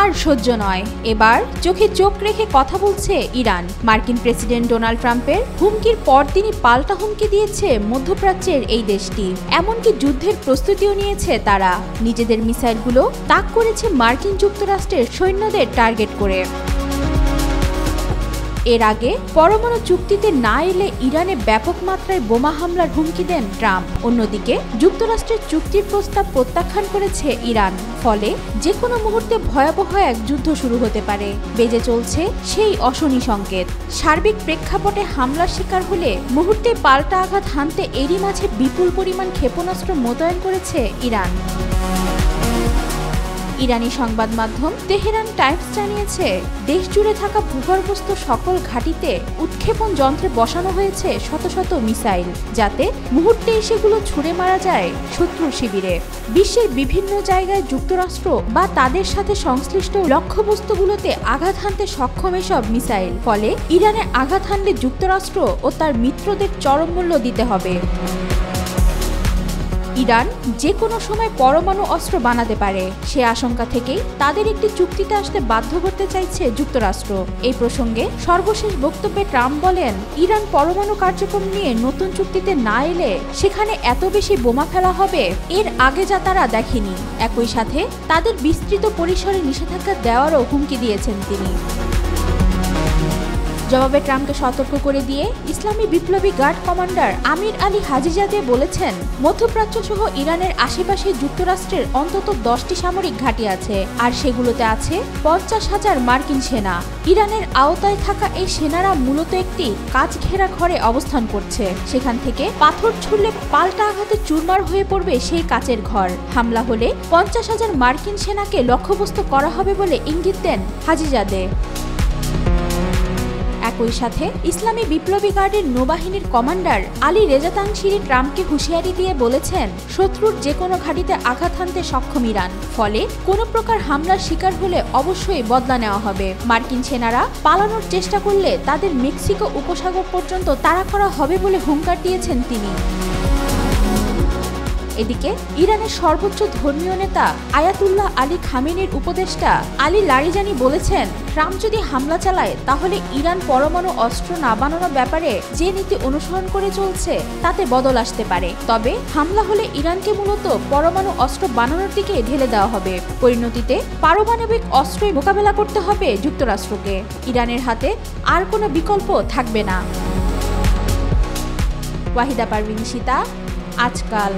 আর সহ্য নয়। এবার চোখে চোখ রেখে কথা বলছে ইরান। মার্কিন প্রেসিডেন্ট ডোনাল্ড ট্রাম্পের হুমকির পরদিনই পাল্টা হুমকি দিয়েছে মধ্যপ্রাচ্যের এই দেশটি। এমনকি যুদ্ধের প্রস্তুতিও নিয়েছে তারা। নিজেদের মিসাইলগুলো তাক করেছে মার্কিন যুক্তরাষ্ট্রের সৈন্যদের টার্গেট করে। এর আগে পরমাণু চুক্তিতে না এলে ইরানে ব্যাপক মাত্রায় বোমা হামলার হুমকি দেন ট্রাম্প। অন্যদিকে যুক্তরাষ্ট্রের চুক্তির প্রস্তাব প্রত্যাখ্যান করেছে ইরান। ফলে যে কোনো মুহূর্তে ভয়াবহ এক যুদ্ধ শুরু হতে পারে। বেজে চলছে সেই অশনি সংকেত। সার্বিক প্রেক্ষাপটে হামলার শিকার হলে মুহূর্তে পাল্টা আঘাত হানতে এরই মাঝে বিপুল পরিমাণ ক্ষেপণাস্ত্র মোতায়েন করেছে ইরান। ইরানি সংবাদ মাধ্যম তেহরান টাইমস জানিয়েছে, দেশ জুড়ে থাকা ভূগর্ভস্থ সকল ঘাঁটিতে উৎক্ষেপণ যন্ত্রে বসানো হয়েছে শত শত মিসাইল, যাতে মুহূর্তে সেগুলো ছুড়ে মারা যায় শত্রুর শিবিরে। বিশ্বের বিভিন্ন জায়গায় যুক্তরাষ্ট্র বা তাদের সাথে সংশ্লিষ্ট লক্ষ্যবস্তুগুলোতে আঘাত হানতে সক্ষম এসব মিসাইল। ফলে ইরানে আঘাত হানলে যুক্তরাষ্ট্র ও তার মিত্রদের চরম মূল্য দিতে হবে। ইরান যে কোনো সময় পরমাণু অস্ত্র বানাতে পারে, সে আশঙ্কা থেকেই তাদের একটি চুক্তিতে আসতে বাধ্য করতে চাইছে যুক্তরাষ্ট্র। এই প্রসঙ্গে সর্বশেষ বক্তব্যে ট্রাম্প বলেন, ইরান পরমাণু কার্যক্রম নিয়ে নতুন চুক্তিতে না এলে সেখানে এত বেশি বোমা ফেলা হবে এর আগে যা তারা দেখেনি। একই সাথে তাদের বিস্তৃত পরিসরে নিষেধাজ্ঞা দেওয়ারও হুমকি দিয়েছেন তিনি। জবাবে ট্রাম্পকে সতর্ক করে দিয়ে ইসলামী বিপ্লবী গার্ড কমান্ডার আমির আলী হাজিজাদে বলেছেন, মধ্যপ্রাচ্য সহ ইরানের আশেপাশে যুক্তরাষ্ট্রের অন্তত 10টি সামরিক ঘাঁটি আছে, আর সেগুলোতে আছে 50,000 মার্কিন সেনা। ইরানের আওতায় থাকা এই সেনারা মূলত একটি কাচ ঘেরা ঘরে অবস্থান করছে। সেখান থেকে পাথর ছুড়লে পাল্টা আঘাতে চুরমার হয়ে পড়বে সেই কাচের ঘর। হামলা হলে 50,000 মার্কিন সেনাকে লক্ষ্যবস্তু করা হবে বলে ইঙ্গিত দেন হাজিজাদে। একই সাথে ইসলামী বিপ্লবী গার্ডের নৌবাহিনীর কমান্ডার আলী রেজা তানসিরি ট্রাম্পকে হুঁশিয়ারি দিয়ে বলেছেন, শত্রুর যে কোনো ঘাঁটিতে আঘাত হানতে সক্ষম ইরান। ফলে কোনো প্রকার হামলার শিকার হলে অবশ্যই বদলা নেওয়া হবে। মার্কিন সেনারা পালানোর চেষ্টা করলে তাদের মেক্সিকো উপসাগর পর্যন্ত তাড়া করা হবে বলে হুঙ্কার দিয়েছেন তিনি। এদিকে ইরানের সর্বোচ্চ ধর্মীয় নেতা আয়াতুল্লাহ আলী খামেনির উপদেষ্টা আলী লারিজানি বলেছেন, ট্রাম্প যদি হামলা চালায় তাহলে ইরান পরমাণু অস্ত্র না বানানোর ব্যাপারে যে নীতি অনুসরণ করে চলছে তাতে বদল আসতে পারে। তবে হামলা হলে ইরানকে মূলত পরমাণু অস্ত্র বানানোর দিকে ঢেলে দেওয়া হবে। পরিণতিতে পারমাণবিক অস্ত্রই মোকাবেলা করতে হবে যুক্তরাষ্ট্রকে। ইরানের হাতে আর কোনো বিকল্প থাকবে না। ওয়াহিদা পারভিন, আজকাল।